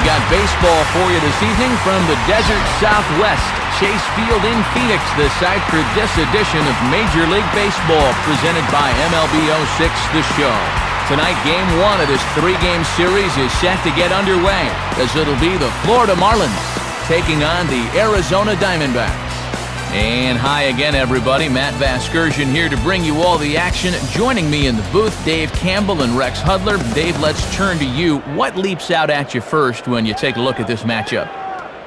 We've got baseball for you this evening from the desert Southwest. Chase Field in Phoenix, the site for this edition of Major League Baseball, presented by MLB 06 The Show. Tonight, Game 1 of this 3-game series is set to get underway, as it'll be the Florida Marlins taking on the Arizona Diamondbacks. And hi again, everybody. Matt Vasgersian here to bring you all the action. Joining me in the booth, Dave Campbell and Rex Hudler. Dave, let's turn to you. What leaps out at you first when you take a look at this matchup?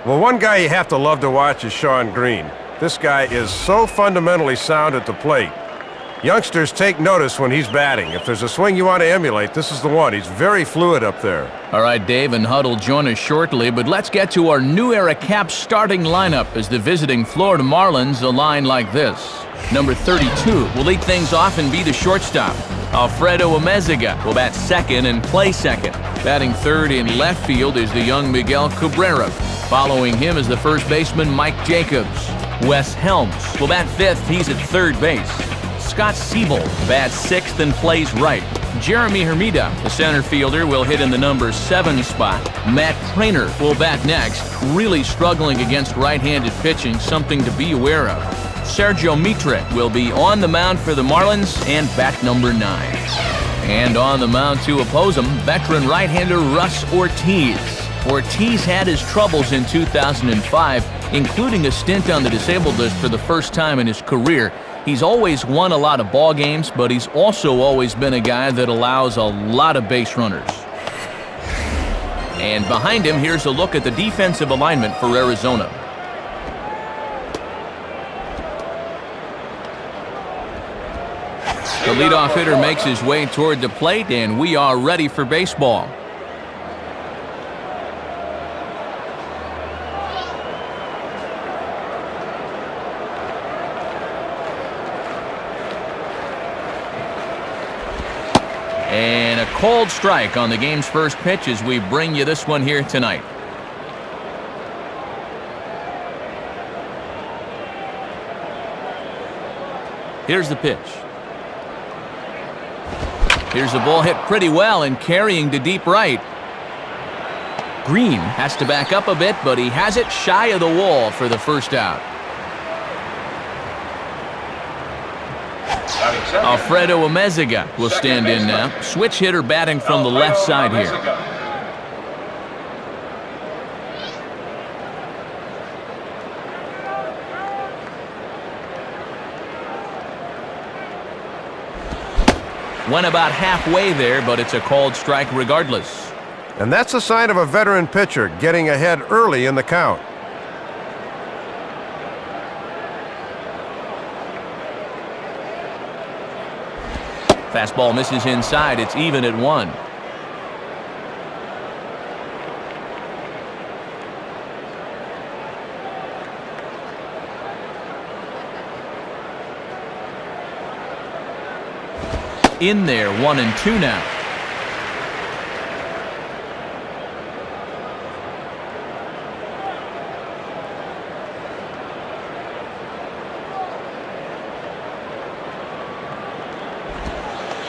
Well, one guy you have to love to watch is Shawn Green. This guy is so fundamentally sound at the plate. Youngsters take notice when he's batting. If there's a swing you want to emulate, this is the one. He's very fluid up there. All right, Dave and Hud will join us shortly, but let's get to our new era cap starting lineup as the visiting Florida Marlins align like this. Number 32 will lead things off and be the shortstop. Alfredo Amezaga will bat second and play second. Batting third in left field is the young Miguel Cabrera. Following him is the first baseman Mike Jacobs. Wes Helms will bat fifth. He's at third base. Scott Siebel bats sixth and plays right. Jeremy Hermida, the center fielder, will hit in the number 7 spot. Matt Trainer will bat next, really struggling against right-handed pitching, something to be aware of. Sergio Mitre will be on the mound for the Marlins and bat number 9. And on the mound to oppose him, veteran right-hander Russ Ortiz. Ortiz had his troubles in 2005, including a stint on the disabled list for the first time in his career. He's always won a lot of ball games, but he's also always been a guy that allows a lot of base runners. And behind him, here's a look at the defensive alignment for Arizona. The leadoff hitter makes his way toward the plate, and we are ready for baseball. And a cold strike on the game's first pitch as we bring you this one here tonight. Here's the pitch. Here's the ball hit pretty well and carrying to deep right. Green has to back up a bit, but he has it shy of the wall for the first out. Alfredo Amezaga will stand in now. Switch hitter batting from the left side here. Went about halfway there, but it's a called strike regardless. And that's a sign of a veteran pitcher getting ahead early in the count. Fastball misses inside. It's even at 1. In there, 1-2 now.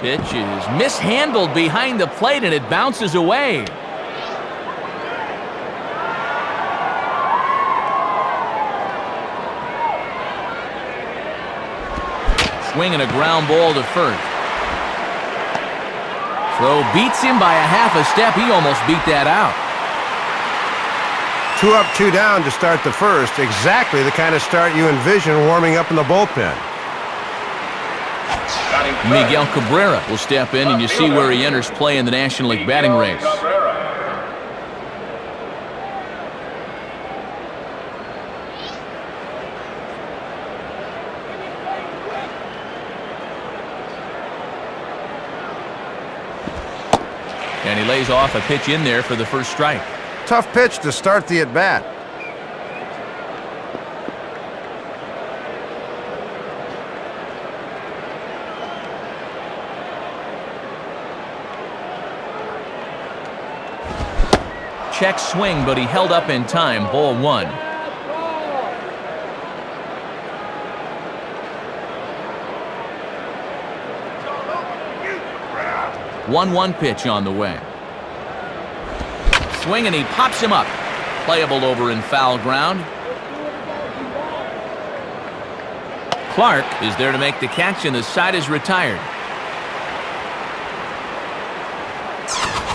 Pitch is mishandled behind the plate and it bounces away. Swing and a ground ball to first. Throw beats him by a half a step. He almost beat that out. 2 up, 2 down to start the first. Exactly the kind of start you envision warming up in the bullpen. Miguel Cabrera will step in, and you see where he enters play in the National League batting race. And he lays off a pitch in there for the first strike. Tough pitch to start the at-bat. Check swing, but he held up in time. Ball 1. 1-1 pitch on the way. swing, and he pops him up. Playable over in foul ground. Clark is there to make the catch, and the side is retired.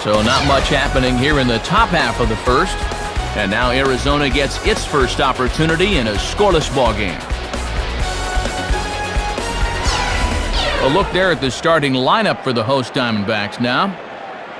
So not much happening here in the top half of the first. And now Arizona gets its first opportunity in a scoreless ball game. A look there at the starting lineup for the host Diamondbacks now.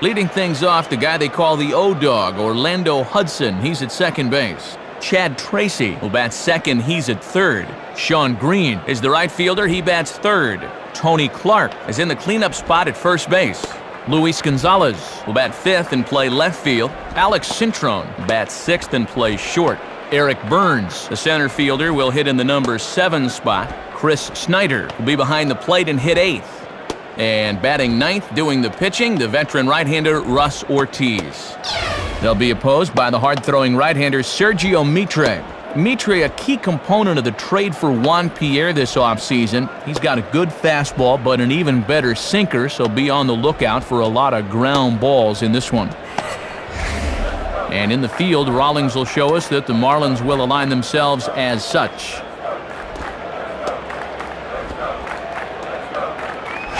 Leading things off, the guy they call the O-Dog, Orlando Hudson. He's at second base. Chad Tracy will bat second. He's at third. Sean Green is the right fielder. He bats third. Tony Clark is in the cleanup spot at first base. Luis Gonzalez will bat fifth and play left field. Alex Cintrone bats sixth and plays short. Eric Burns, the center fielder, will hit in the number 7 spot. Chris Snyder will be behind the plate and hit 8th. And batting 9th, doing the pitching, the veteran right-hander Russ Ortiz. They'll be opposed by the hard-throwing right-hander Sergio Mitre. Mitre, a key component of the trade for Juan Pierre this offseason. He's got a good fastball, but an even better sinker, so be on the lookout for a lot of ground balls in this one. And in the field, Rawlings will show us that the Marlins will align themselves as such.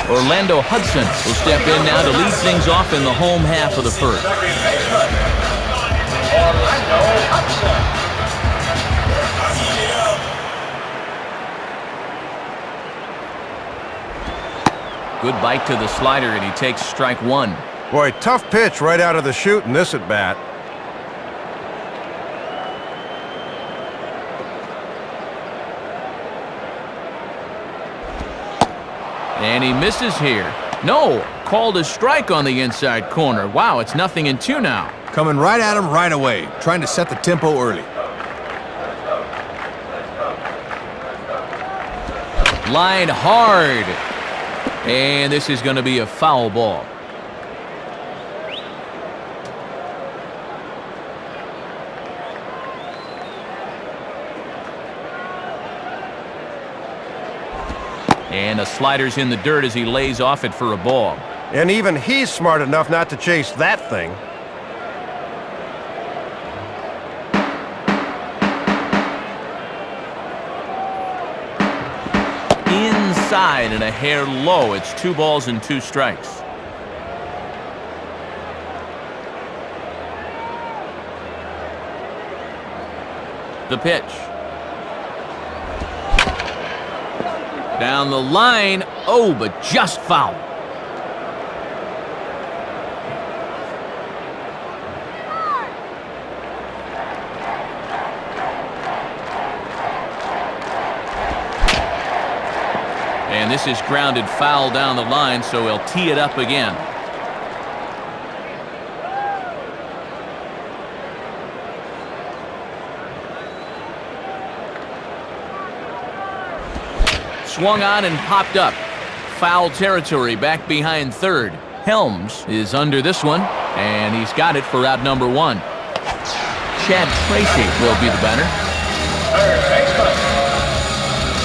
Orlando Hudson will step in now to lead things off in the home half of the first. Orlando Hudson. Good bite to the slider, and he takes strike 1. Boy, tough pitch right out of the chute in this at-bat. And he misses here. No, called a strike on the inside corner. Wow, it's 0-2 now. Coming right at him right away, trying to set the tempo early. Line hard. And this is going to be a foul ball. And the slider's in the dirt as he lays off it for a ball. And even he's smart enough not to chase that thing. Inside and a hair low. It's 2 balls and 2 strikes. The pitch. Down the line. Oh, but just foul. And this is grounded foul down the line, so he'll tee it up again. Swung on and popped up. Foul territory back behind third. Helms is under this one, and he's got it for out number 1. Chad Tracy will be the batter. Third baseman,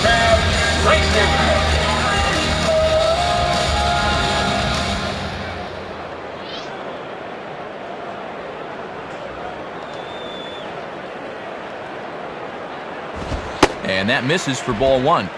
Chad Tracy. And that misses for ball 1.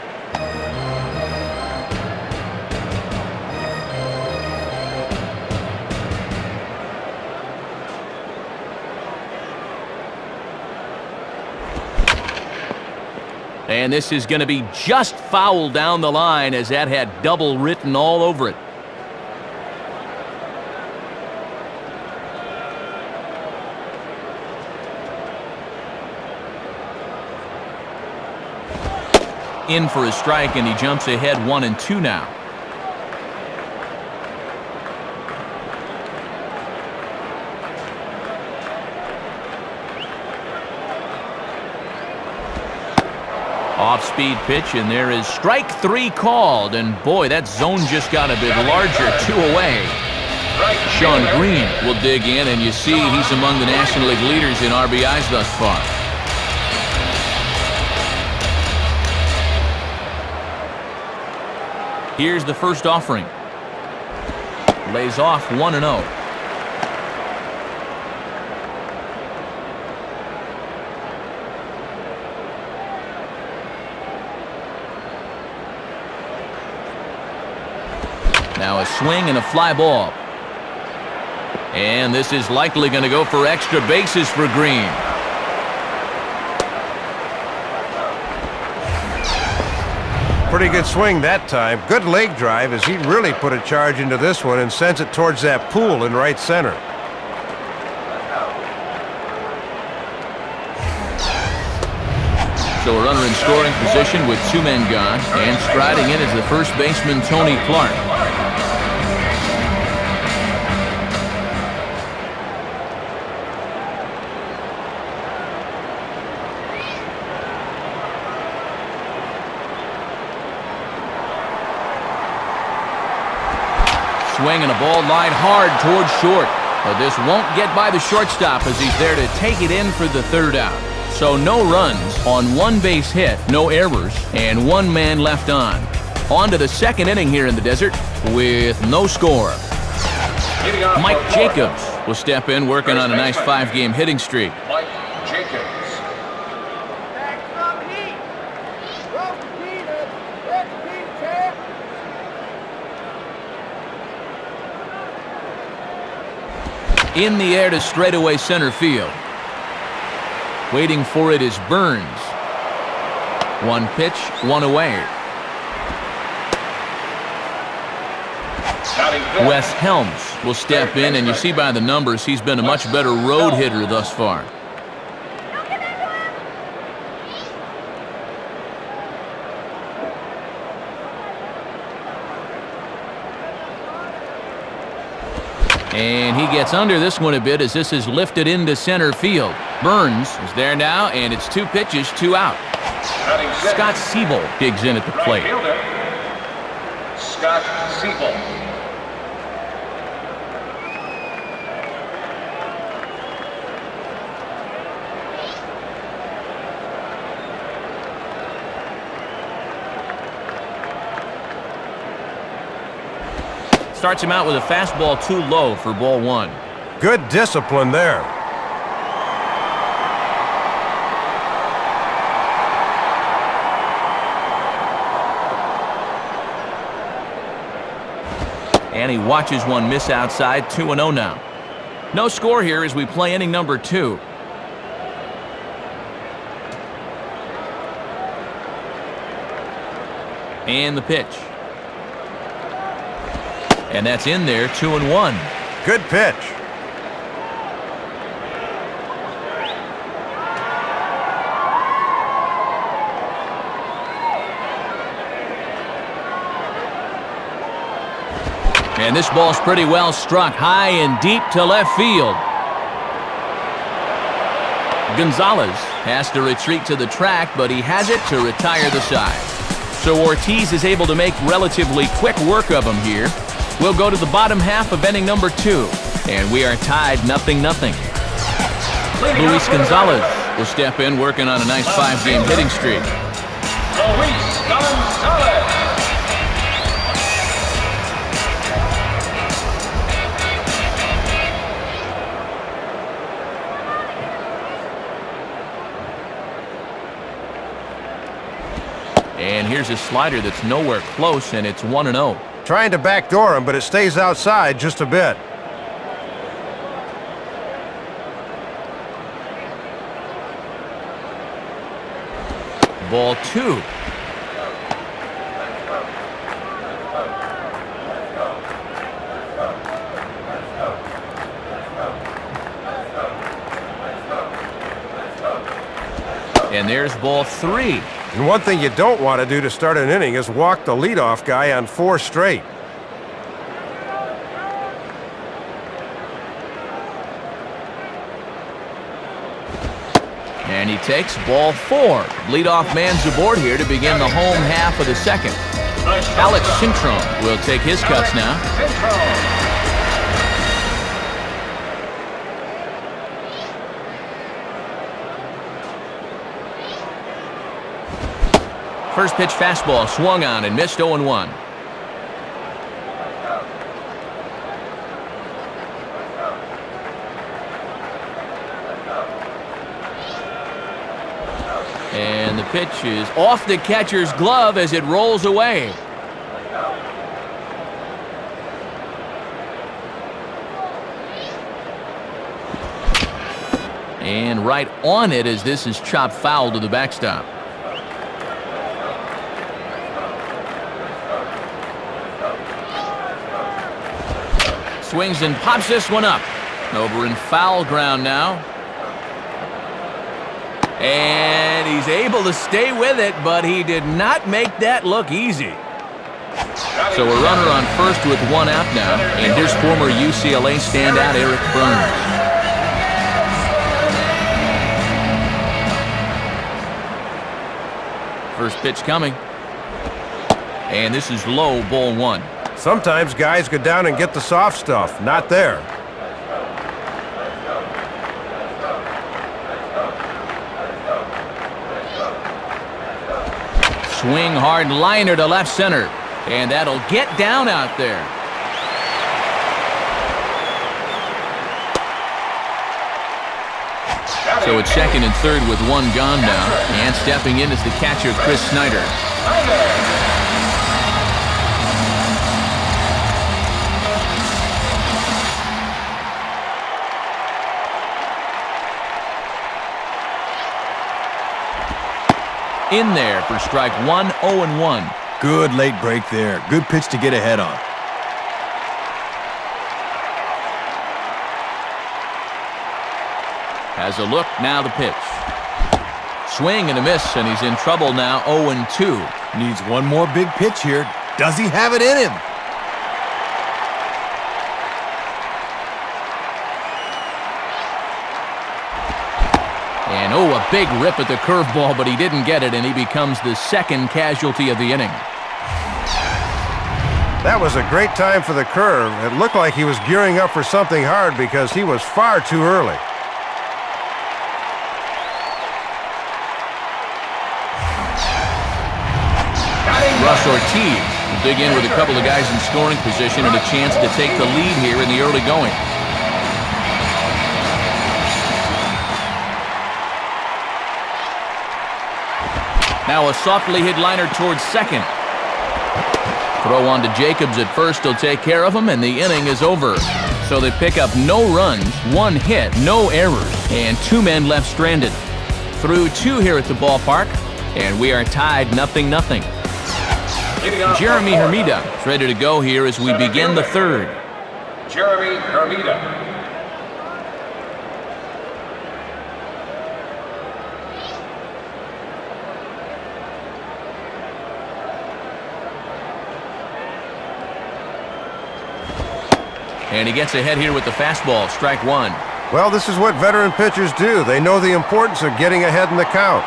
And this is going to be just foul down the line, as that had double written all over it. In for a strike, and he jumps ahead 1-2 now. Off-speed pitch, and there is strike 3 called. And boy, that zone just got a bit larger, 2 away. Sean Green will dig in, and you see he's among the National League leaders in RBIs thus far. Here's the first offering. Lays off 1-0. Now a swing and a fly ball. And this is likely going to go for extra bases for Green. Pretty good swing that time. Good leg drive as he really put a charge into this one and sends it towards that pool in right center. So a runner in scoring position with 2 men gone, and striding in is the first baseman, Tony Clark. Swing and a ball lined hard towards short. But this won't get by the shortstop as he's there to take it in for the 3rd out. So no runs on 1 base hit, no errors, and 1 man left on. On to the 2nd inning here in the desert with no score. Mike Jacobs will step in, working on a nice 5-game hitting streak. Mike Jacobs. In the air to straightaway center field. Waiting for it is Burns. 1 pitch, 1 away. Wes Helms will step in, and you see by the numbers he's been a much better road hitter thus far. And he gets under this one a bit as this is lifted into center field. Burns is there now, and it's 2 pitches, 2 out. Scott Siebel digs in at the plate. Scott Siebel. Starts him out with a fastball too low for ball 1. Good discipline there. And he watches one miss outside, 2-0 now. No score here as we play inning number 2. And the pitch. And that's in there, 2-1. Good pitch. And this ball's pretty well struck high and deep to left field. Gonzalez has to retreat to the track, but he has it to retire the side. So Ortiz is able to make relatively quick work of him here. We'll go to the bottom half of inning number 2, and we are tied 0-0. Luis Gonzalez will step in, working on a nice 5-game hitting streak. Luis Gonzalez. And here's a slider that's nowhere close, and it's 1-0. Trying to backdoor him, but it stays outside just a bit. Ball 2. And there's ball 3. And one thing you don't want to do to start an inning is walk the leadoff guy on 4 straight. And he takes ball 4. Leadoff man's aboard here to begin the home half of the 2nd. Alex Cintron will take his cuts now. First pitch fastball swung on and missed, 0-1. And the pitch is off the catcher's glove as it rolls away. And right on it as this is chopped foul to the backstop. Swings and pops this one up. Over in foul ground now. And he's able to stay with it, but he did not make that look easy. So a runner on first with one out now, and here's former UCLA standout Eric Burns. First pitch coming. And this is low, ball one. Sometimes guys go down and get the soft stuff. Not there. Swing hard liner to left center. And that'll get down out there. So it's second and third with one gone now. And stepping in is the catcher, Chris Snyder. In there for strike one, 0-1. Good late break there. Good pitch to get ahead on. Has a look, now the pitch. Swing and a miss, and he's in trouble now, 0-2. Needs one more big pitch here. Does he have it in him? And oh, a big rip at the curveball, but he didn't get it, and he becomes the second casualty of the inning. That was a great time for the curve. It looked like he was gearing up for something hard because he was far too early. Russ Ortiz will dig in with a couple of guys in scoring position and a chance to take the lead here in the early going. Now a softly hit liner towards second. Throw on to Jacobs at first. He'll take care of him, and the inning is over. So they pick up no runs, one hit, no errors, and two men left stranded. Through two here at the ballpark, and we are tied 0-0. Jeremy Hermida is ready to go here as we begin the third. Jeremy Hermida. And he gets ahead here with the fastball, strike one. Well, this is what veteran pitchers do. They know the importance of getting ahead in the count.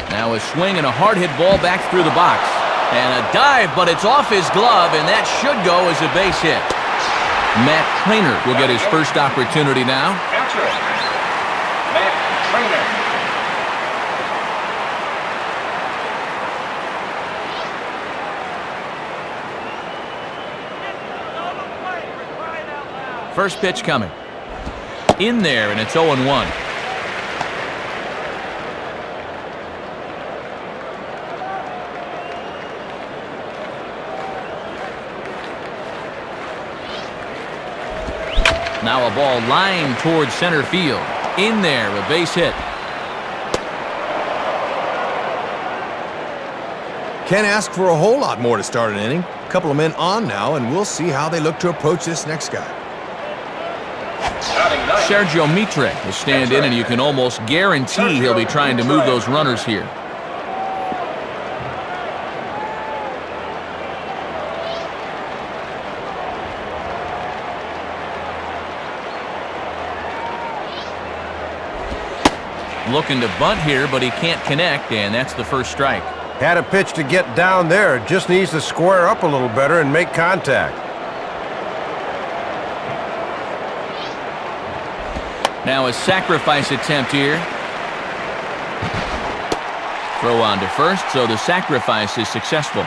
Now a swing and a hard hit ball back through the box. And a dive, but it's off his glove, and that should go as a base hit. Matt Trainer will get his first opportunity now. Catcher, Matt Trainer. First pitch coming. In there, and it's 0-1. Now a ball lined towards center field. In there, a base hit. Can't ask for a whole lot more to start an inning. A couple of men on now, and we'll see how they look to approach this next guy. Sergio Mitre will stand in, and you can almost guarantee he'll be trying to move those runners here. Looking to bunt here, but he can't connect, and that's the first strike. Had a pitch to get down there. Just needs to square up a little better and make contact. Now a sacrifice attempt here. Throw on to first, so the sacrifice is successful.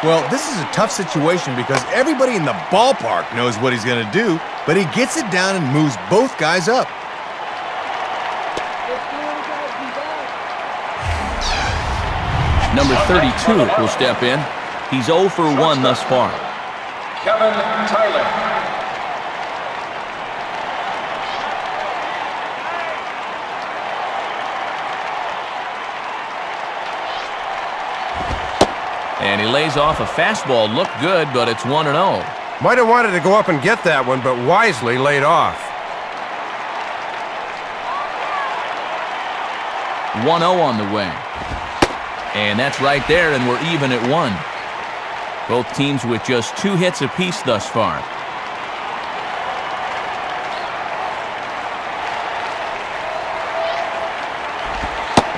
Well, this is a tough situation because everybody in the ballpark knows what he's going to do, but he gets it down and moves both guys up. Number 32 will step in. He's 0 for 1 thus far. Kevin Tyler. And he lays off a fastball. Looked good, but it's 1-0. Might have wanted to go up and get that one, but wisely laid off. 1-0 on the way. And that's right there, and we're even at 1. Both teams with just 2 hits apiece thus far.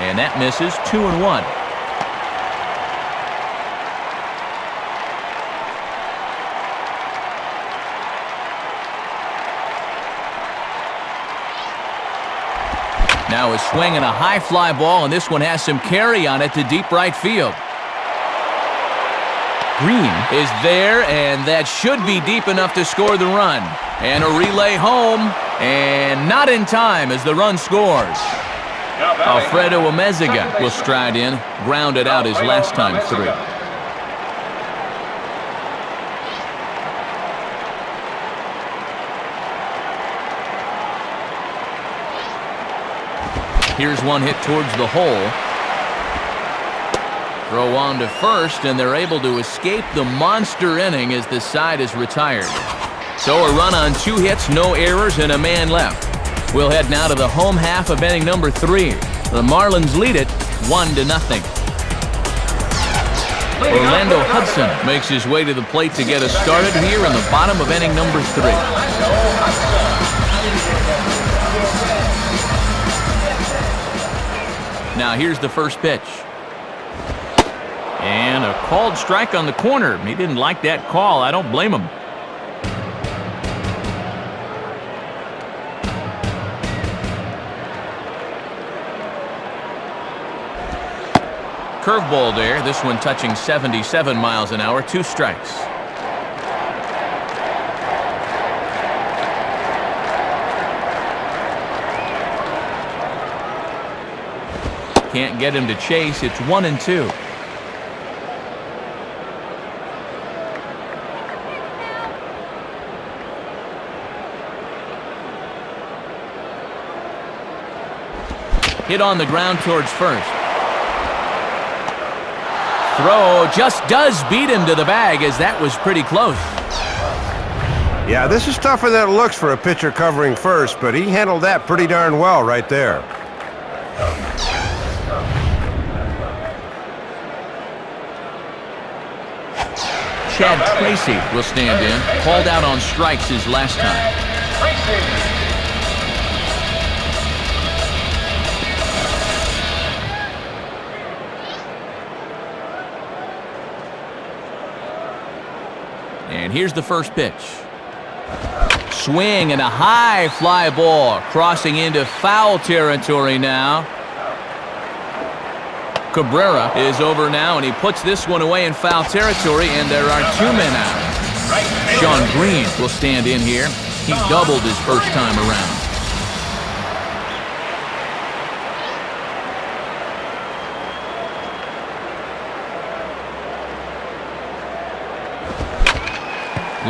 And that misses. 2-1. Now a swing and a high fly ball, and this one has some carry on it to deep right field. Green is there, and that should be deep enough to score the run. And a relay home, and not in time as the run scores. Alfredo Amezaga will stride in, grounded out his last time through. Here's one hit towards the hole. Throw on to first, and they're able to escape the monster inning as the side is retired. So a run on 2 hits, no errors, and a man left. We'll head now to the home half of inning number 3. The Marlins lead it 1-0. Orlando Hudson makes his way to the plate to get us started here in the bottom of inning number 3. Now here's the first pitch. And a called strike on the corner. He didn't like that call. I don't blame him. Curveball there. This one touching 77 miles an hour. 2 strikes. Can't get him to chase. It's 1-2. Hit on the ground towards first. Throw just does beat him to the bag, as that was pretty close. Yeah, this is tougher than it looks for a pitcher covering first, but he handled that pretty darn well right there. Chad Tracy will stand in. Called out on strikes his last time. And here's the first pitch. Swing and a high fly ball crossing into foul territory now. Cabrera is over now, and he puts this one away in foul territory, and there are 2 men out. Sean Green will stand in here. He doubled his first time around.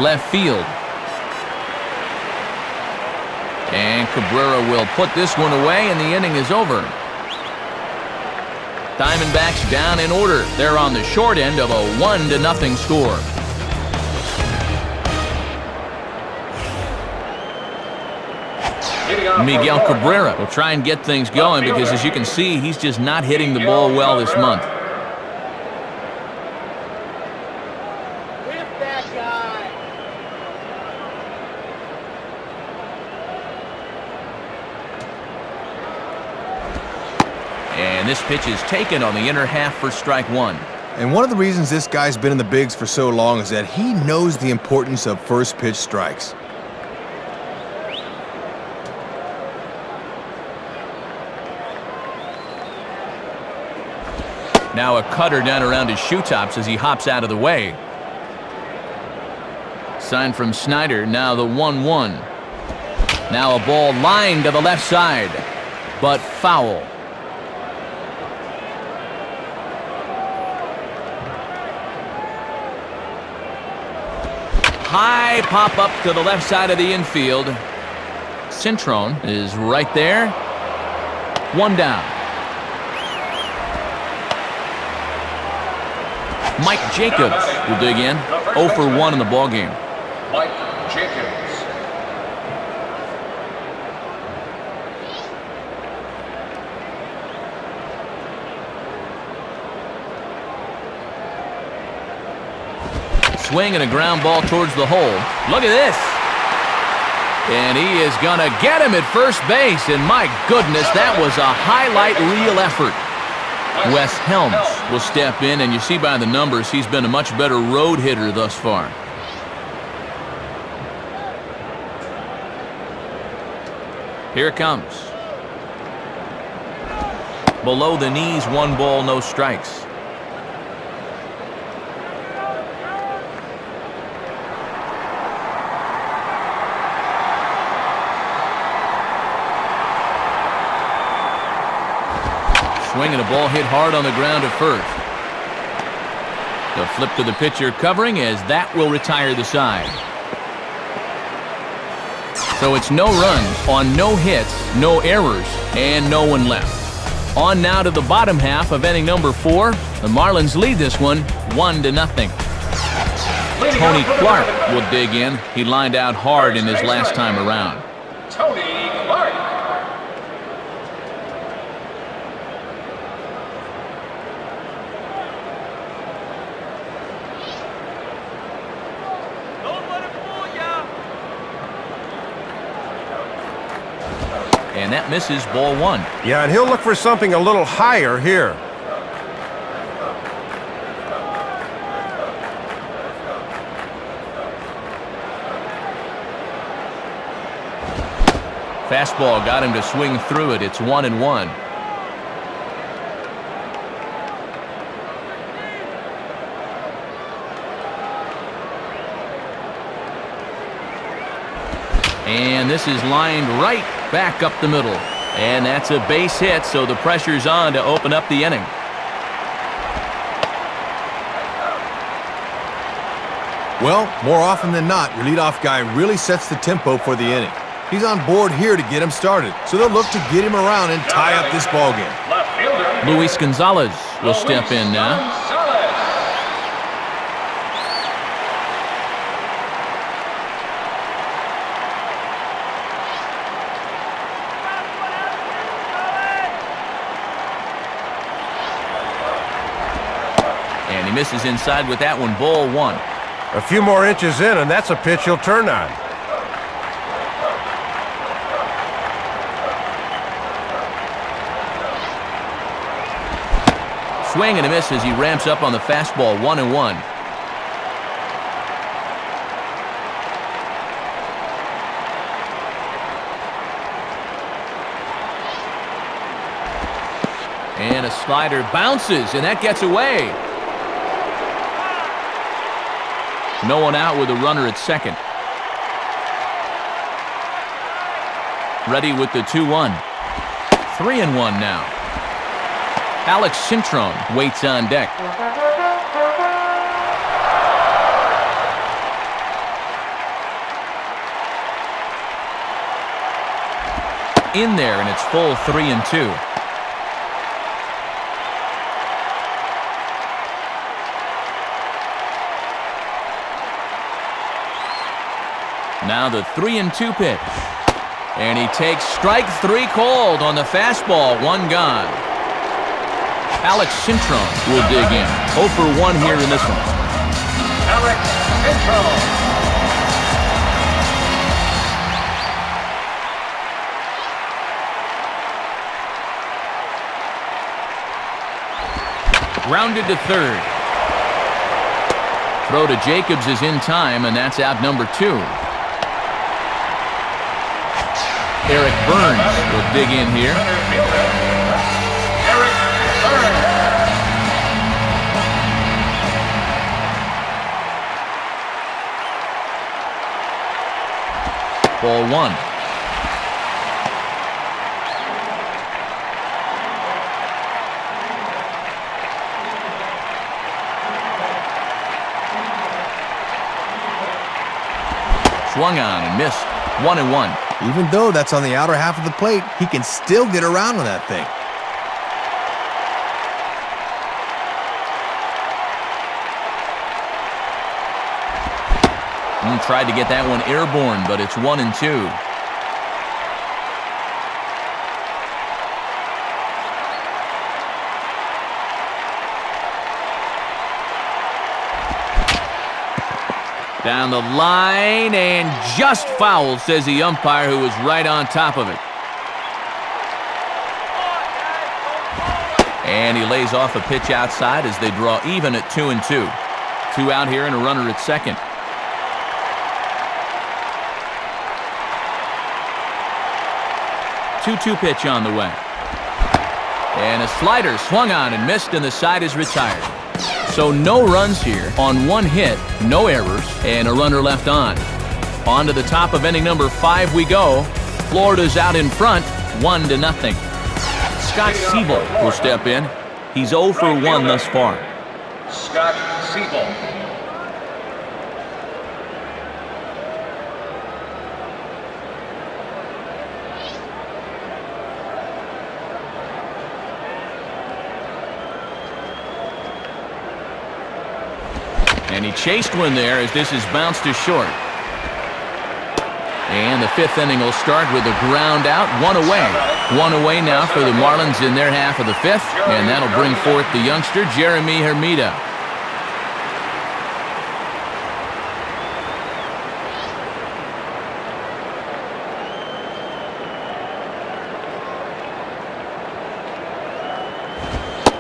Left field. And Cabrera will put this one away, and the inning is over. Diamondbacks down in order. They're on the short end of a 1-0 score. Miguel Cabrera will try and get things going because, as you can see, he's just not hitting the ball well this month. And this pitch is taken on the inner half for strike 1. And one of the reasons this guy's been in the bigs for so long is that he knows the importance of first pitch strikes. Now a cutter down around his shoe tops as he hops out of the way. Sign from Snyder, now the 1-1. Now a ball lined to the left side, but foul. high pop up to the left side of the infield. Cintron is right there. One down. Mike Jacobs will dig in. 0 for 1 in the ballgame. Mike Jacobs. Swing and a ground ball towards the hole. Look at this. And he is going to get him at first base. And my goodness, that was a highlight reel effort. Wes Helms will step in, and you see by the numbers he's been a much better road hitter thus far. Here it comes. Below the knees, 1 ball, no strikes. Swing and a ball hit hard on the ground at first. The flip to the pitcher covering as that will retire the side. So it's no runs on no hits, no errors, and no one left. On now to the bottom half of inning number 4. The Marlins lead this one 1-0. Tony Clark will dig in. He lined out hard in his last time around. Tony Clark. And that misses, ball 1. Yeah, and he'll look for something a little higher here. Fastball got him to swing through it. It's 1-1. And this is lined right back up the middle. And that's a base hit, so the pressure's on to open up the inning. Well, more often than not, your leadoff guy really sets the tempo for the inning. He's on board here to get him started, so they'll look to get him around and tie up this ballgame. Left fielder. Luis Gonzalez will step in now. Gonzalez. And he misses inside with that one, ball 1. A few more inches in, and that's a pitch he'll turn on. Swing and a miss as he ramps up on the fastball, 1-1. And a slider bounces, and that gets away. No one out with a runner at second. Ready with the 2-1. 3-1 now. Alex Cintron waits on deck. In there, and it's full 3-2. Now the 3-2 pitch. And he takes strike 3 called on the fastball, 1 gone. Alex Cintron will dig in. 0 for 1 here in this one. Alex Cintron. Rounded to third. Throw to Jacobs is in time, and that's out number 2. Eric Burns will dig in here. Center fielder. Eric Burns. Ball 1. Swung on and missed. 1-1. Even though that's on the outer half of the plate, he can still get around on that thing. Tried to get that one airborne, but it's 1-2. Down the line and just foul, says the umpire, who was right on top of it. And he lays off a pitch outside as they draw even at 2-2. 2 out here and a runner at second. 2-2 pitch on the way. And a slider swung on and missed, and the side is retired. So no runs here on 1 hit, no errors, and a runner left on. On to the top of inning number 5 we go. Florida's out in front, 1-0. Scott Siebel will step in. He's 0 for 1 thus far. Scott Siebel. And he chased one there as this is bounced to short. And the 5th inning will start with a ground out, 1 away. 1 away now for the Marlins in their half of the 5th, and that'll bring forth the youngster, Jeremy Hermida.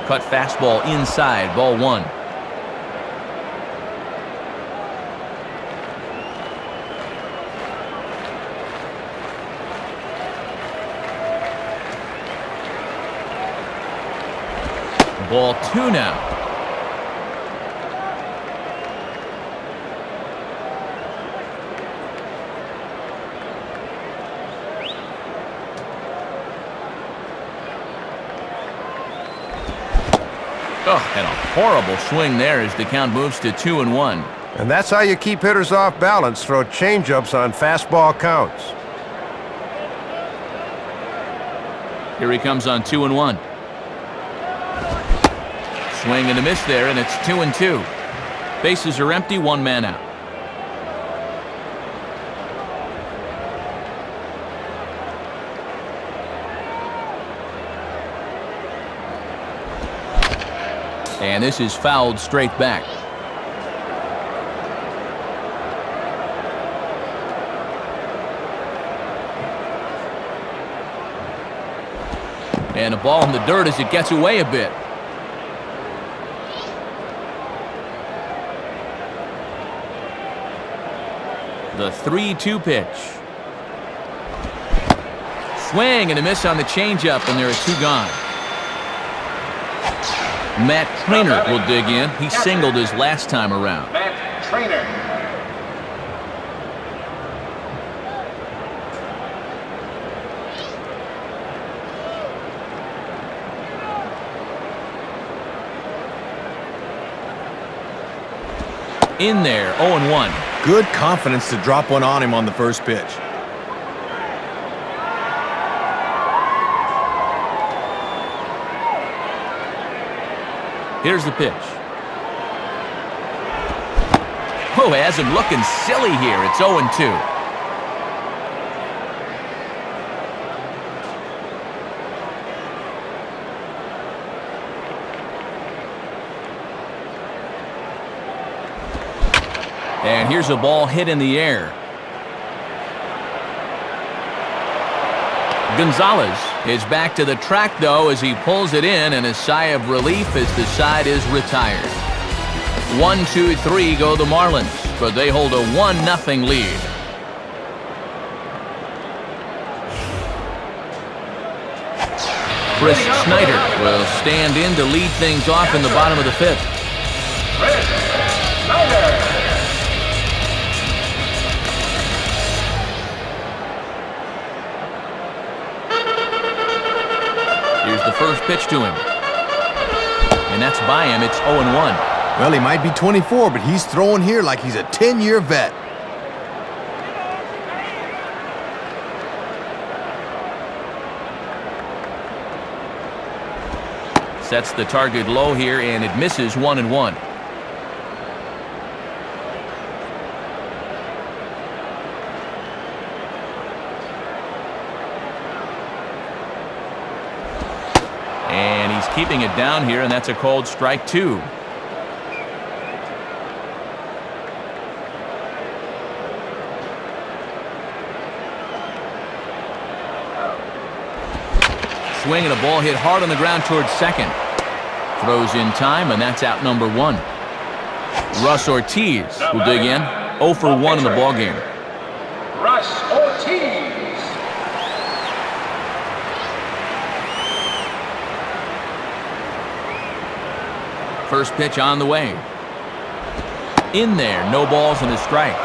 Cut fastball inside, ball 1. Ball 2 now. Oh, and a horrible swing there as the count moves to 2-1. And that's how you keep hitters off balance. Throw changeups on fastball counts. Here he comes on 2-1. Swing and a miss there, and it's 2-2. Bases are empty, 1 man out. And this is fouled straight back. And a ball in the dirt as it gets away a bit. The 3-2 pitch. Swing and a miss on the changeup, and there are 2 gone. Matt Trainer will dig in. He singled his last time around. Matt Trainer. In there, 0-1. Good confidence to drop one on him on the first pitch. Here's the pitch. Oh, has him looking silly here. It's 0-2. And here's a ball hit in the air. Gonzalez is back to the track, though, as he pulls it in, and a sigh of relief as the side is retired. 1-2-3 go the Marlins, but they hold a 1-0 lead. Chris Snyder will stand in to lead things off in the bottom of the 5th. Chris Snyder. Here's the first pitch to him. And that's by him. It's 0-1. Well, he might be 24, but he's throwing here like he's a 10-year vet. Sets the target low here, and it misses 1-1. And he's keeping it down here, and that's a called strike 2. Swing and a ball hit hard on the ground towards second. Throws in time, and that's out number 1. Russ Ortiz will dig in. 0 for 1 in the ballgame. Russ Ortiz. First pitch on the way. In there, no balls and a strike.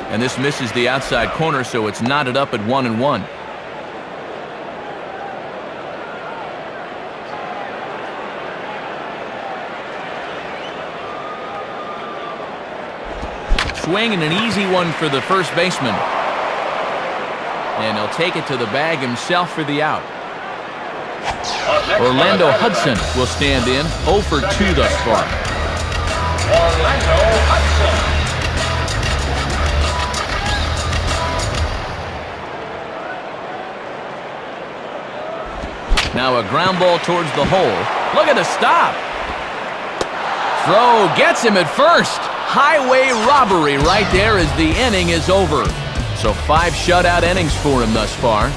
And this misses the outside corner, so it's knotted up at 1-1. Swing and an easy one for the first baseman. And he'll take it to the bag himself for the out. Orlando Hudson will stand in. 0 for 2 thus far. Orlando Hudson. Now a ground ball towards the hole. Look at the stop. Throw gets him at first. Highway robbery right there as the inning is over. So 5 shutout innings for him thus far.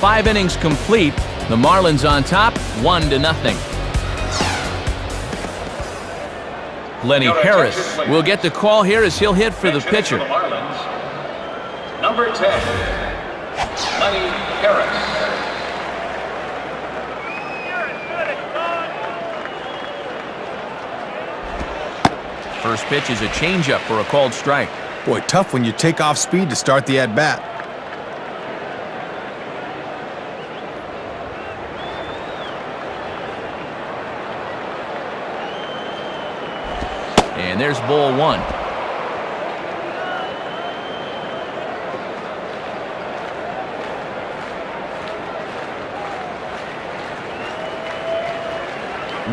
5 innings complete. The Marlins on top, 1-0. Lenny Harris will get the call here as he'll hit for the pitcher. Number 10, Lenny Harris. First pitch is a changeup for a called strike. Boy, tough when you take off speed to start the at-bat. And there's ball 1.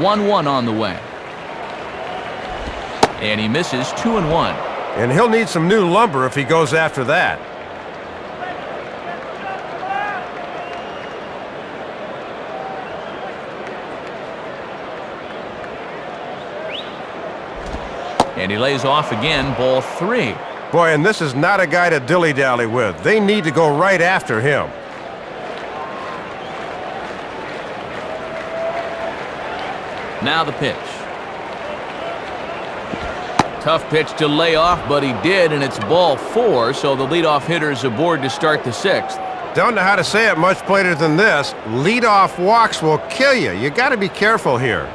One on the way. And he misses 2-1. And he'll need some new lumber if he goes after that. And he lays off again, ball 3. Boy, and this is not a guy to dilly-dally with. They need to go right after him. Now the pitch. Tough pitch to lay off, but he did, and it's ball 4, so the leadoff hitter is aboard to start the 6th. Don't know how to say it much plainer than this. Leadoff walks will kill you. You got to be careful here.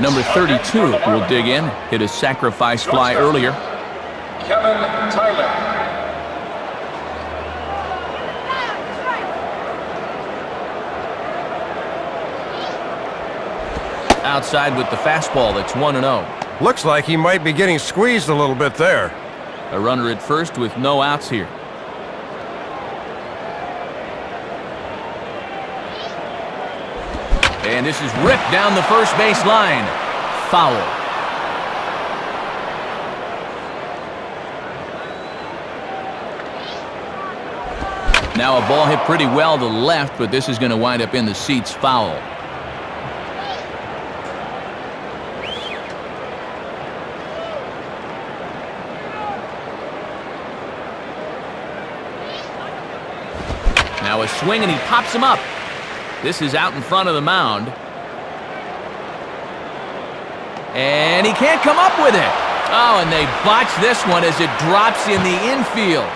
Number 32 will dig in. Hit a sacrifice fly earlier. Kevin Tyler. Outside with the fastball, that's 1-0. Looks like he might be getting squeezed a little bit there. A runner at first with no outs here. And this is ripped down the first base line. Foul. Now a ball hit pretty well to left, but this is going to wind up in the seats. Foul. Now a swing and he pops him up. This is out in front of the mound. And he can't come up with it. Oh, and they botch this one as it drops in the infield.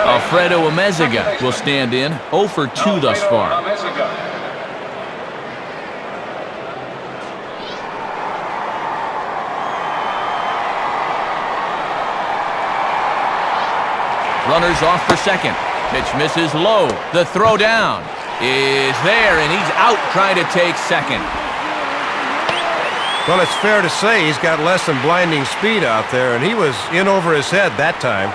Alfredo Amezaga will stand in. 0 for 2 thus far. Runners off for second. Pitch misses low. The throw down is there, and he's out trying to take second. Well, it's fair to say he's got less than blinding speed out there, and he was in over his head that time.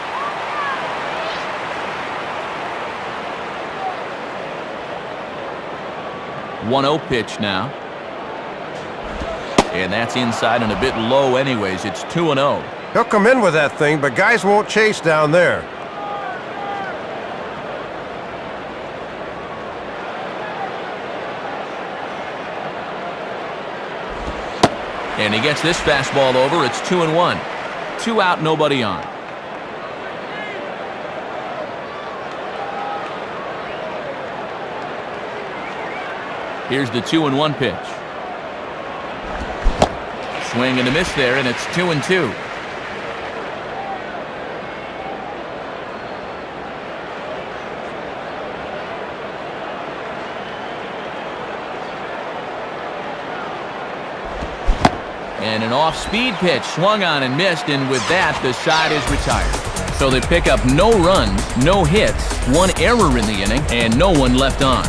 One-0 pitch now. And that's inside and a bit low anyways. It's 2-0. He'll come in with that thing, but guys won't chase down there. And he gets this fastball over. It's 2-1. 2 out, nobody on. Here's the 2-1 pitch. Swing and a miss there, and it's 2-2. And an off-speed pitch swung on and missed, and with that, the side is retired. So they pick up no runs, no hits, 1 error in the inning, and no one left on.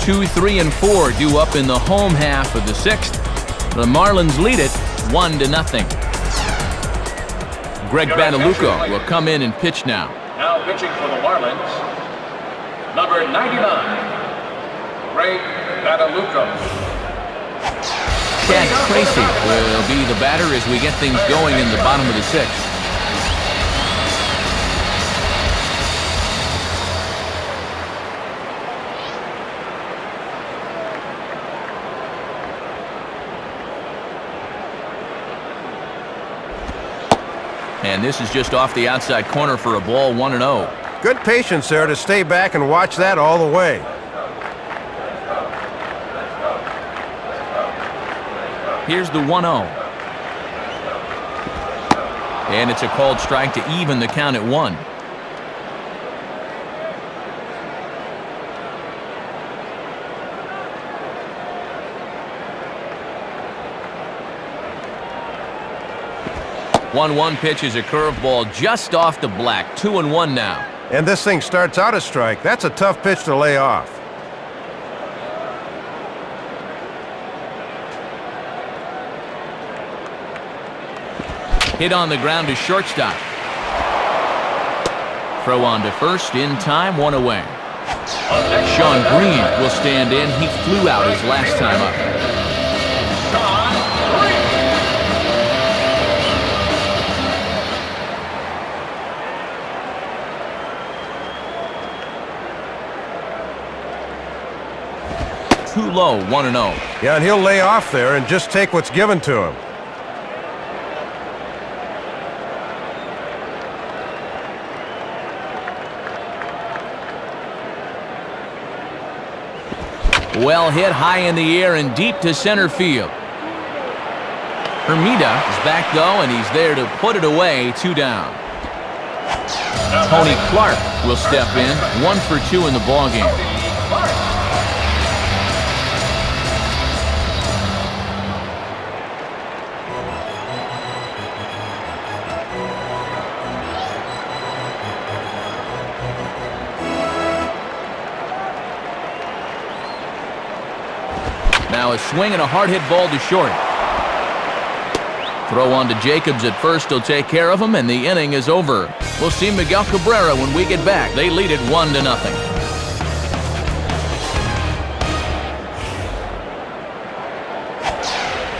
2, 3, and 4 due up in the home half of the 6th. The Marlins lead it 1-0. Greg Badalucco will come in and pitch now. Now pitching for the Marlins, number 99, Greg Badalucco. Chad Tracy will be the batter as we get things going in the bottom of the 6th. And this is just off the outside corner for a ball, 1-0. Good patience there to stay back and watch that all the way. Here's the 1-0. And it's a called strike to even the count at 1. One pitch is a curveball just off the black. 2-1 now. And this thing starts out a strike. That's a tough pitch to lay off. Hit on the ground to shortstop. Throw on to first in time, 1 away. Sean Green will stand in. He flew out his last time up. Too low, 1-0. Yeah, and he'll lay off there and just take what's given to him. Well hit high in the air and deep to center field. Hermida is back though, and he's there to put it away. 2 down. Tony Clark will step in. 1 for 2 in the ballgame. Now a swing and a hard hit ball to short. Throw on to Jacobs at first. He'll take care of him, and the inning is over. We'll see Miguel Cabrera when we get back. They lead it 1-0.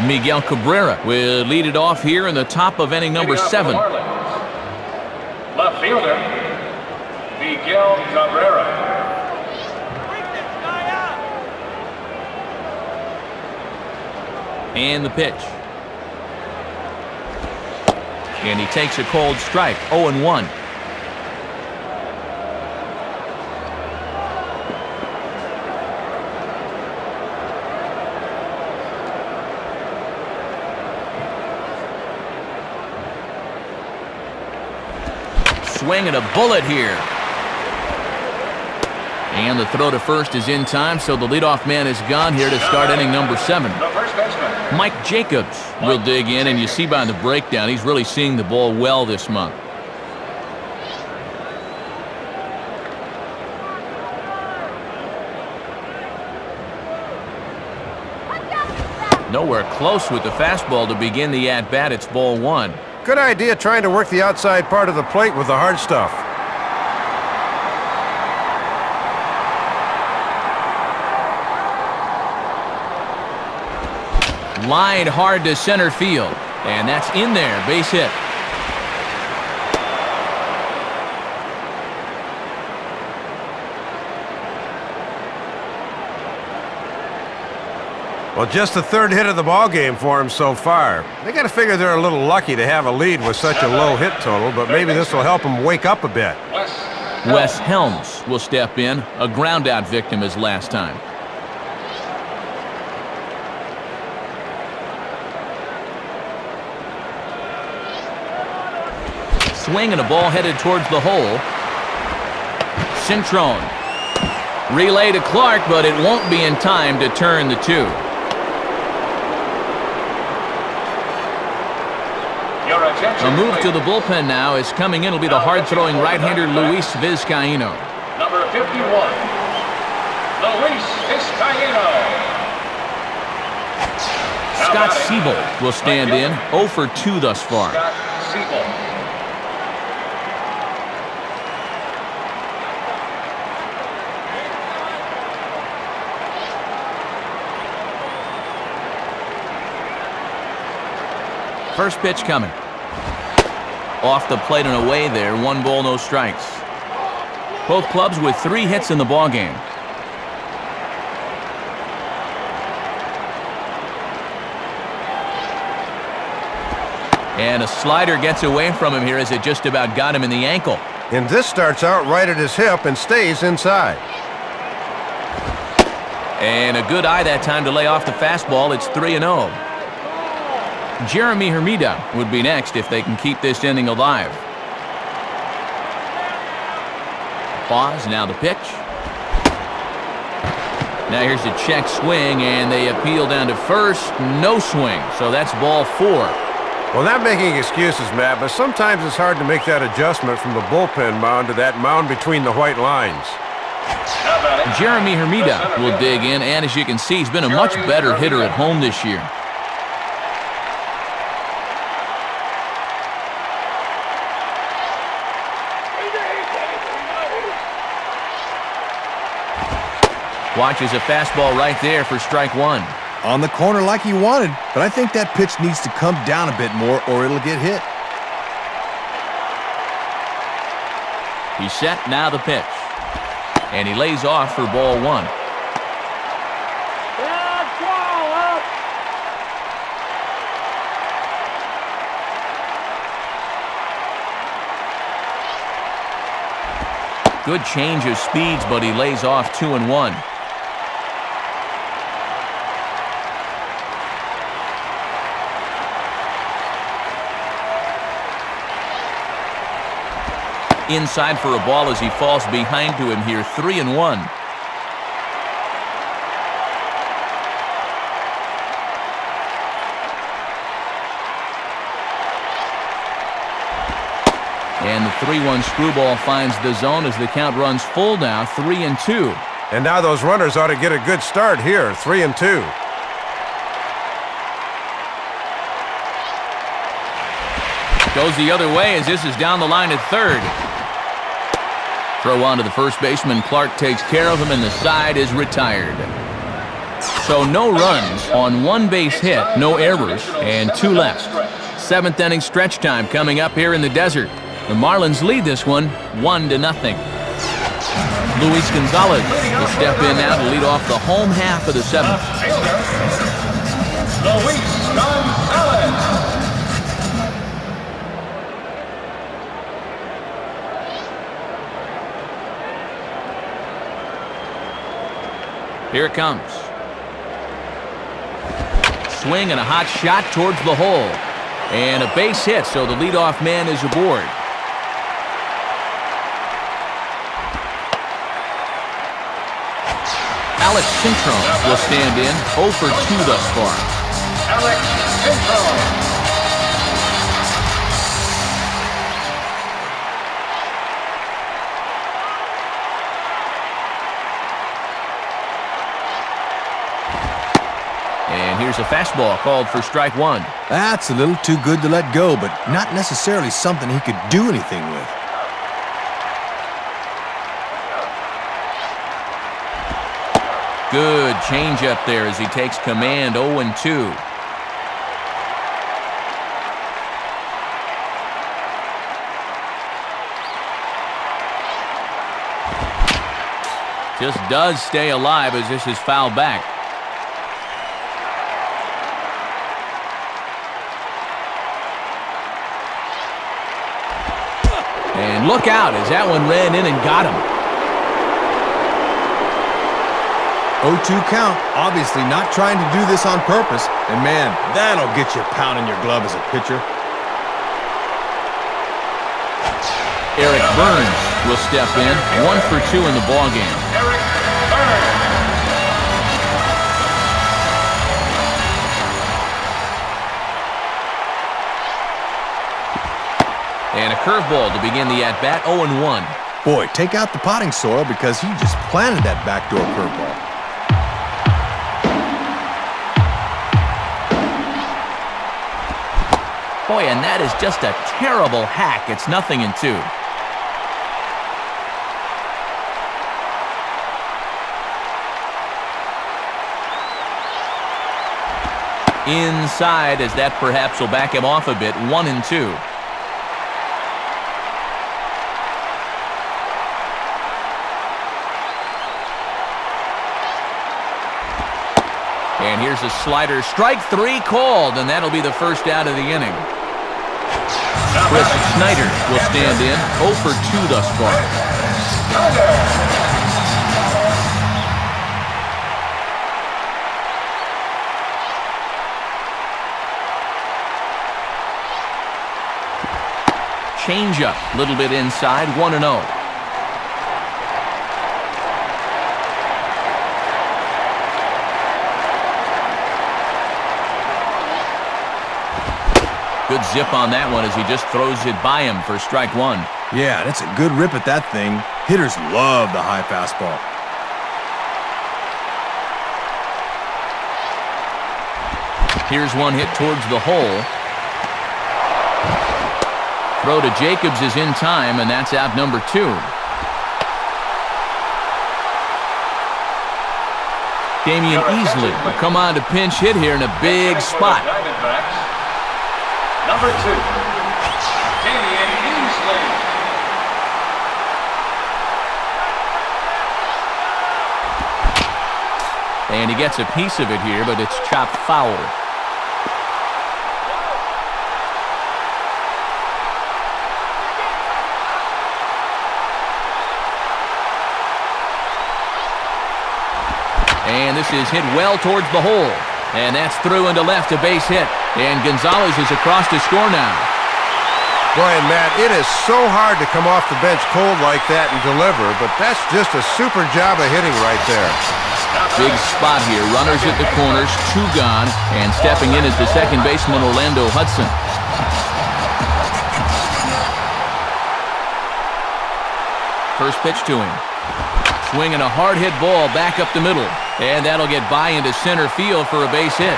Miguel Cabrera will lead it off here in the top of inning number 7. Left fielder, Miguel Cabrera. And the pitch. And he takes a cold strike, 0-1. Swing and a bullet here. And the throw to first is in time, so the leadoff man is gone here to start inning number 7. The first baseman, Mike Jacobs will dig in, and you see by the breakdown, he's really seeing the ball well this month. Nowhere close with the fastball to begin the at-bat. It's ball one. Good idea trying to work the outside part of the plate with the hard stuff. Line hard to center field. And that's in there. Base hit. Well, just the third hit of the ball game for him so far. They got to figure they're a little lucky to have a lead with such a low hit total, but maybe this will help them wake up a bit. Wes Helms will step in, a ground-out victim as last time. Swing and a ball headed towards the hole. Cintrone. Relay to Clark, but it won't be in time to turn the two. A move to the bullpen now is coming in. It'll be the hard-throwing right-hander Luis Vizcaíno. Number 51, Luis Vizcaíno. Scott Siebold will stand in, 0 for 2 thus far. Scott Siebold. First pitch coming. Off the plate and away there. 1 ball, no strikes. Both clubs with 3 hits in the ballgame. And a slider gets away from him here as it just about got him in the ankle. And this starts out right at his hip and stays inside. And a good eye that time to lay off the fastball. It's 3-0. Jeremy Hermida would be next if they can keep this inning alive. Pause, now the pitch. Now here's a check swing, and they appeal down to first. No swing, so that's ball 4. Well, not making excuses, Matt, but sometimes it's hard to make that adjustment from the bullpen mound to that mound between the white lines. Jeremy Hermida will dig in, and as you can see, he's been a much better hitter at home this year. Watches a fastball right there for strike 1. On the corner like he wanted, but I think that pitch needs to come down a bit more or it'll get hit. He's set, now the pitch. And he lays off for ball 1. Good change of speeds, but he lays off 2-1. Inside for a ball as he falls behind to him here, 3-1. And the 3-1 screwball finds the zone as the count runs full now, 3-2. And now those runners ought to get a good start here, 3-2. Goes the other way as this is down the line at third. Throw on to the first baseman. Clark takes care of him, and the side is retired. So no runs on 1 base hit, no errors, and 2 left. 7th inning stretch time coming up here in the desert. The Marlins lead this one 1-0. Luis Gonzalez will step in now to lead off the home half of the 7th. Luis Gonzalez. Here it comes. Swing and a hot shot towards the hole. And a base hit, so the leadoff man is aboard. Alex Cintrone will stand in, 0 for 2 thus far. Alex Cintrone. And And here's a fastball called for strike one. That's a little too good to let go, but not necessarily something he could do anything with. Good changeup there as he takes command. 0-2. Just does stay alive as this is fouled back. And look out as that one ran in and got him. 0-2 count, obviously not trying to do this on purpose. And man, that'll get you pounding your glove as a pitcher. Eric Burns will step in. 1 for 2 in the ballgame. Eric Burns. And a curveball to begin the at-bat. 0-1. Boy, take out the potting soil because he just planted that backdoor curveball. Boy, and that is just a terrible hack. It's 0-2. Inside as that perhaps will back him off a bit. 1-2. And here's a slider. Strike 3 called, and that'll be the first out of the inning. Chris Snyder will stand in. 0 for 2 thus far. Changeup, a little bit inside. 1-0. Good zip on that one as he just throws it by him for strike 1. Yeah, that's a good rip at that thing. Hitters love the high fastball. Here's one hit towards the hole. Throw to Jacobs is in time, and that's out number 2. Damian Easley will come on to pinch hit here in a big spot. Number 2, Damian Easley. And he gets a piece of it here, but it's chopped foul. And this is hit well towards the hole. And that's through into left, a base hit. And Gonzalez is across to score now. Boy, and Matt, it is so hard to come off the bench cold like that and deliver, but that's just a super job of hitting right there. Big spot here. Runners at the corners, 2 gone. And stepping in is the second baseman, Orlando Hudson. First pitch to him. Swinging a hard hit ball back up the middle. And that'll get by into center field for a base hit.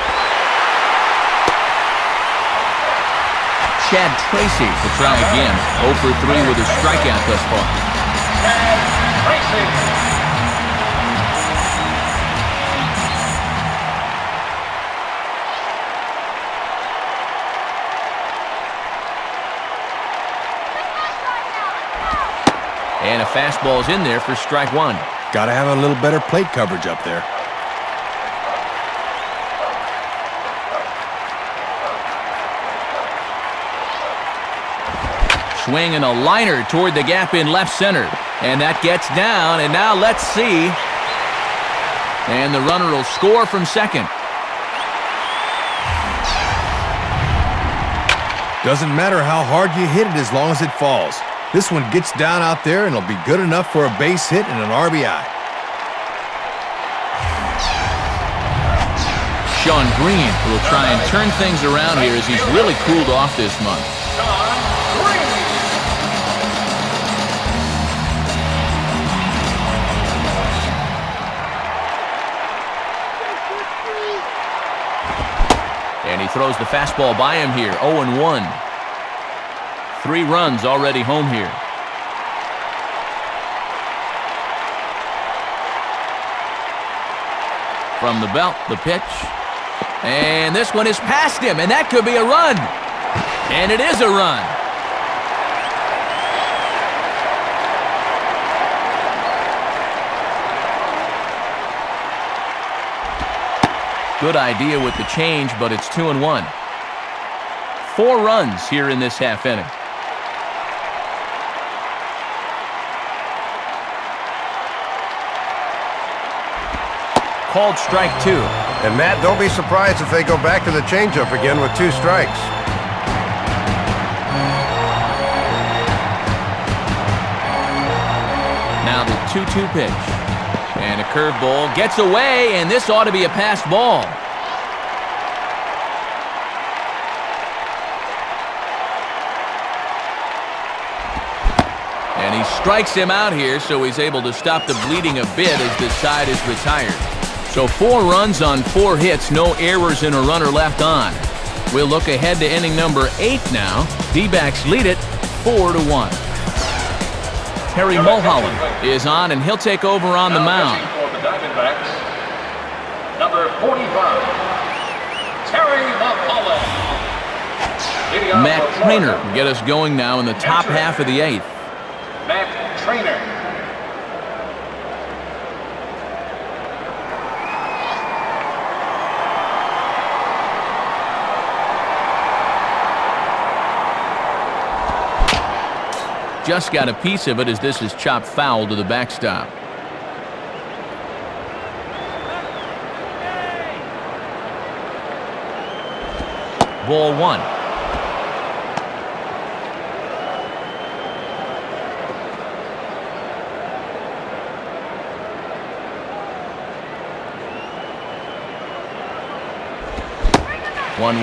Chad Tracy to try again. 0 for 3 with a strikeout thus far. Chad Tracy. And a fastball's in there for strike 1. Gotta have a little better plate coverage up there. Swinging a liner toward the gap in left center. And that gets down, and now let's see. And the runner will score from second. Doesn't matter how hard you hit it as long as it falls. This one gets down out there and it'll be good enough for a base hit and an RBI. Sean Green will try and turn things around here as he's really cooled off this month. he throws the fastball by him here. 0-1. 3 runs already home here. From the belt, the pitch. And this one is past him, and that could be a run. And it is a run. Good idea with the change, but it's 2-1. 4 runs here in this half inning. Called strike 2. And Matt, don't be surprised if they go back to the changeup again with 2 strikes. Now the 2-2 pitch. And a curveball gets away, and this ought to be a pass ball. And he strikes him out here, so he's able to stop the bleeding a bit as this side is retired. So 4 runs on 4 hits, no errors and a runner left on. We'll look ahead to inning number 8 now. D-backs lead it 4-1. Terry Mulholland is on, and he'll take over on the mound. For the Diamondbacks, number 45, Terry Mulholland. Matt Trainer will get us going now in the top half of the 8th. Matt Trainer. Just got a piece of it as this is chopped foul to the backstop. Ball 1.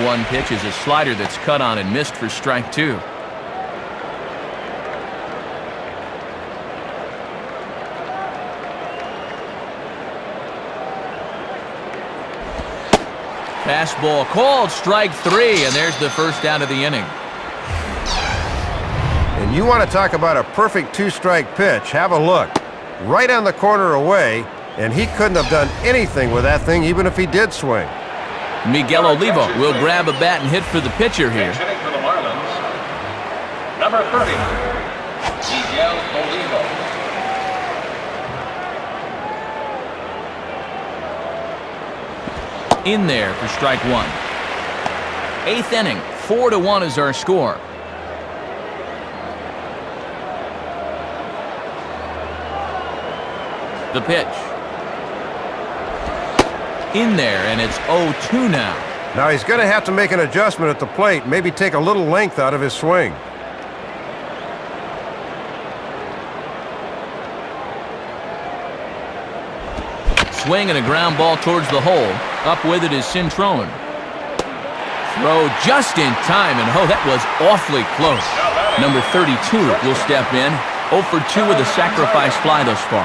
One pitch is a slider that's cut on and missed for strike 2. Fastball called strike 3, and there's the first out of the inning. And you want to talk about a perfect 2-strike pitch, have a look. Right on the corner away, and he couldn't have done anything with that thing even if he did swing. Miguel Olivo will grab a bat and hit for the pitcher here. Hitting for the Marlins, number 30, Miguel Olivo. In there for strike 1. 8th inning, 4-1 is our score. The pitch. In there, and it's 0-2 now. Now he's going to have to make an adjustment at the plate, maybe take a little length out of his swing. Swing and a ground ball towards the hole. Up with it is Cintrone. Throw just in time, and oh, that was awfully close. Number 32 will step in. 0 for 2 with a sacrifice fly thus far.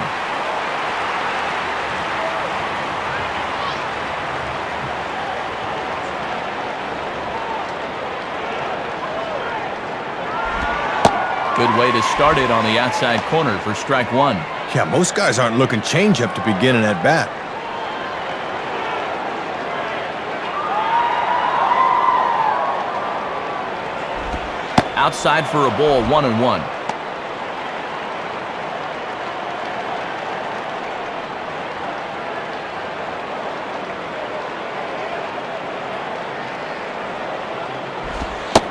Good way to start it on the outside corner for strike 1. Yeah, most guys aren't looking changeup to begin an at-bat. Outside for a ball, 1-1.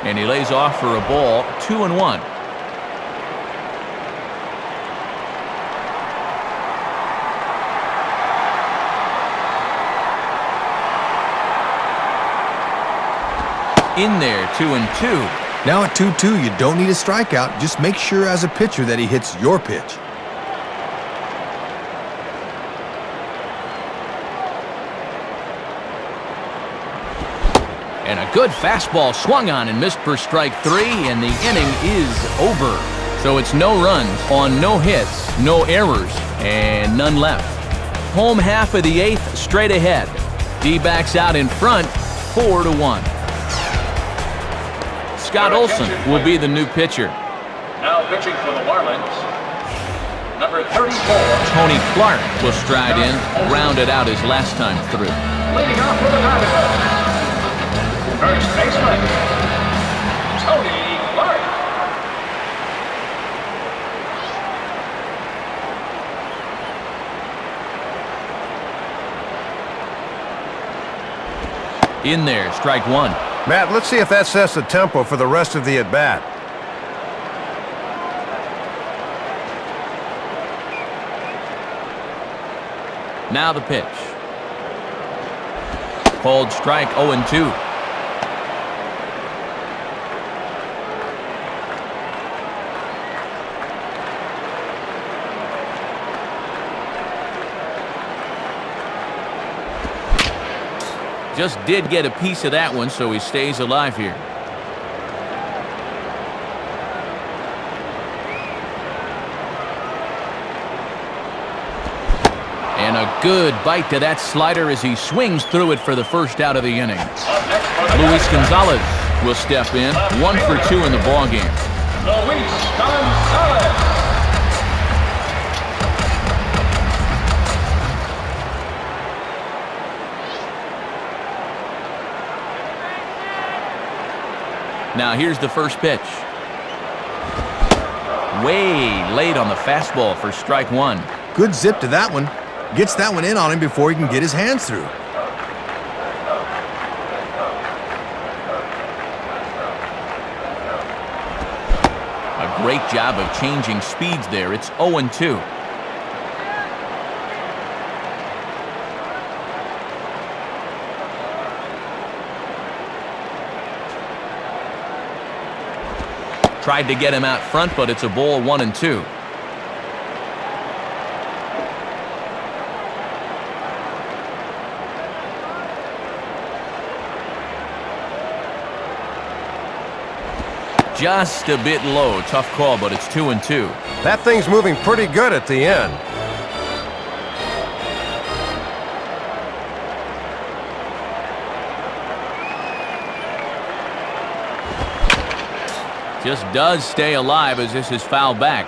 And he lays off for a ball, 2-1. In there, 2-2. Now at 2-2, you don't need a strikeout. Just make sure as a pitcher that he hits your pitch. And a good fastball swung on and missed for strike 3, and the inning is over. So it's no runs on no hits, no errors, and none left. Home half of the 8th straight ahead. D-backs out in front, 4-1. Scott Olson will be the new pitcher. Now pitching for the Marlins, number 34. Tony Clark will stride in, rounded out his last time through. Leading off for the Marlins, first baseman, Tony Clark. In there, strike one. Matt, let's see if that sets the tempo for the rest of the at-bat. Now the pitch. Called strike 0-2. Just did get a piece of that one, so he stays alive here. And a good bite to that slider as he swings through it for the first out of the inning. Luis Gonzalez will step in, 1 for 2 in the ballgame. Luis Gonzalez. Now here's the first pitch. Way late on the fastball for strike one. Good zip to that one. Gets that one in on him before he can get his hands through. A great job of changing speeds there. It's 0-2. Tried to get him out front, but it's a ball 1-2. Just a bit low. Tough call, but it's 2-2. That thing's moving pretty good at the end. Just does stay alive as this is fouled back.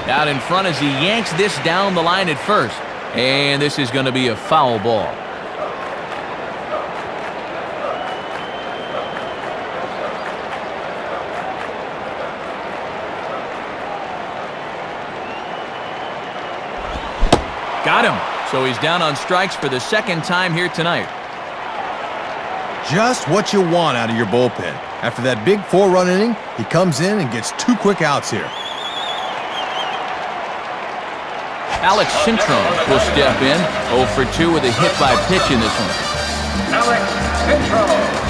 Out in front as he yanks this down the line at first. And this is going to be a foul ball. Got him. So he's down on strikes for the second time here tonight. Just what you want out of your bullpen. After that big 4-run inning, he comes in and gets 2 quick outs here. Alex Cintron will step in, 0 for 2 with a hit by pitch in this one. Alex Cintron.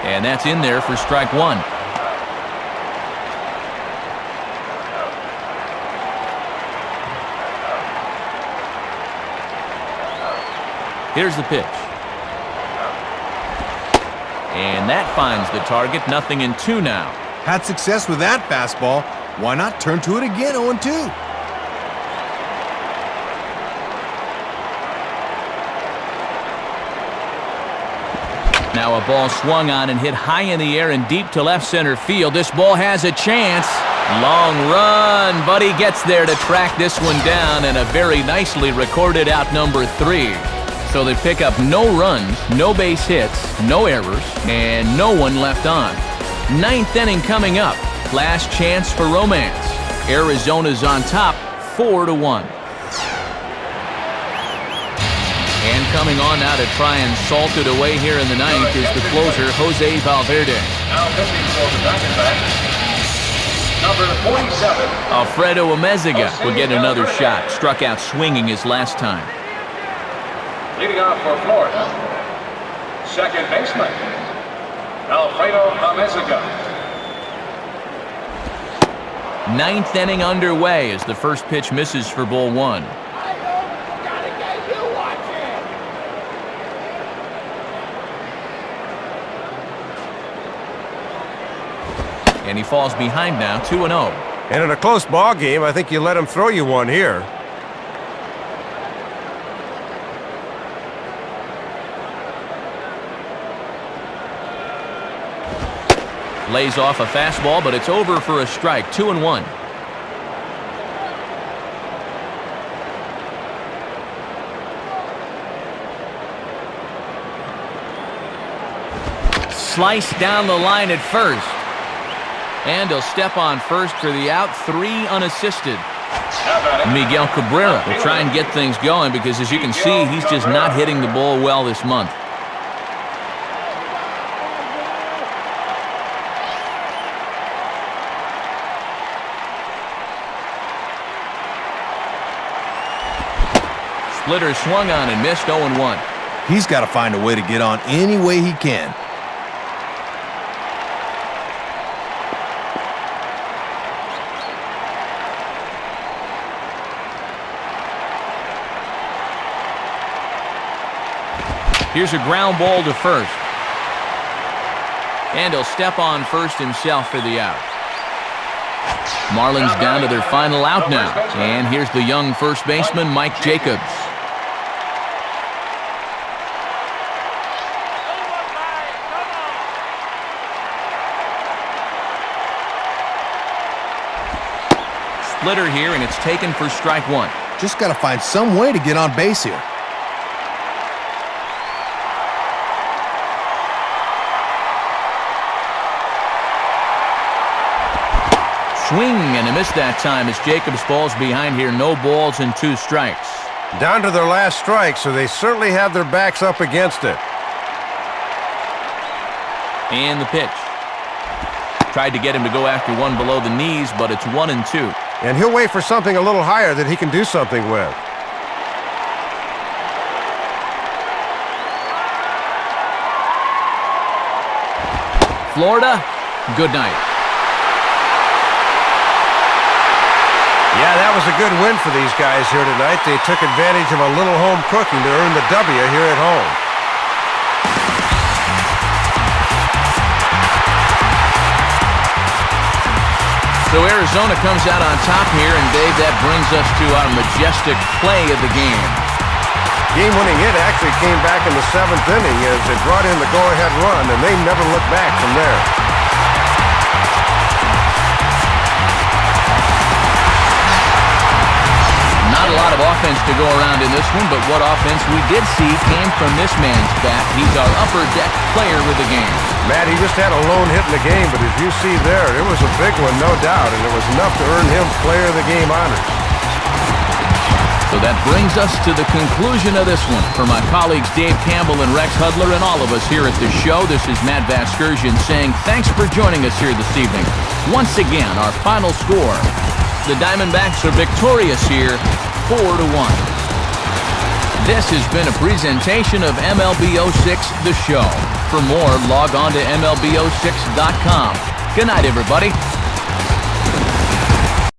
And that's in there for strike one. Here's the pitch. And that finds the target, 0-2 now. Had success with that fastball. Why not turn to it again, 0-2? Now a ball swung on and hit high in the air and deep to left center field. This ball has a chance. Long run, but he gets there to track this one down, and a very nicely recorded out number 3. So they pick up no runs, no base hits, no errors, and no one left on. 9th inning coming up. Last chance for romance. Arizona's on top, 4-1. And coming on now to try and salt it away here in the 9th is the closer, Jose Valverde. Now pitching for the Diamondbacks, number 47. Alfredo Amezaga will get another shot. Struck out swinging his last time. Leading off for Florida, second baseman, Alfredo Amezaga. 9th inning underway as the first pitch misses for ball 1. and he falls behind now 2-0. And in a close ball game, I think you let him throw you one here. Lays off a fastball, but it's over for a strike. 2-1. Slice down the line at first. And he'll step on first for the out. 3 unassisted. Miguel Cabrera will try and get things going because, as you can see, he's just not hitting the ball well this month. Splitter swung on and missed. 0-1. He's got to find a way to get on any way he can. Here's a ground ball to first. And he'll step on first himself for the out. Marlins down to their final out now. And here's the young first baseman, Mike Jacobs. Splitter here, and it's taken for strike 1. Just got to find some way to get on base here. Swing and a miss that time as Jacobs falls behind here. No balls and 2 strikes. Down to their last strike, so they certainly have their backs up against it. And the pitch. Tried to get him to go after one below the knees, but it's 1-2. And he'll wait for something a little higher that he can do something with. Florida, good night. Yeah, that was a good win for these guys here tonight. They took advantage of a little home cooking to earn the W here at home. So Arizona comes out on top here, and Dave, that brings us to our majestic play of the game. Game-winning hit actually came back in the 7th inning as it brought in the go-ahead run, and they never looked back from there. Not a lot of offense to go around in this one, but what offense we did see came from this man's bat. He's our upper deck player with the game. Matt, he just had a lone hit in the game, but as you see there, it was a big one, no doubt, and it was enough to earn him player of the game honors. So that brings us to the conclusion of this one. For my colleagues Dave Campbell and Rex Hudler and all of us here at the show, this is Matt Vasgersian saying thanks for joining us here this evening. Once again, our final score. The Diamondbacks are victorious here, 4-1. This has been a presentation of MLB 06 The Show. For more, log on to MLB06.com. Good night, everybody.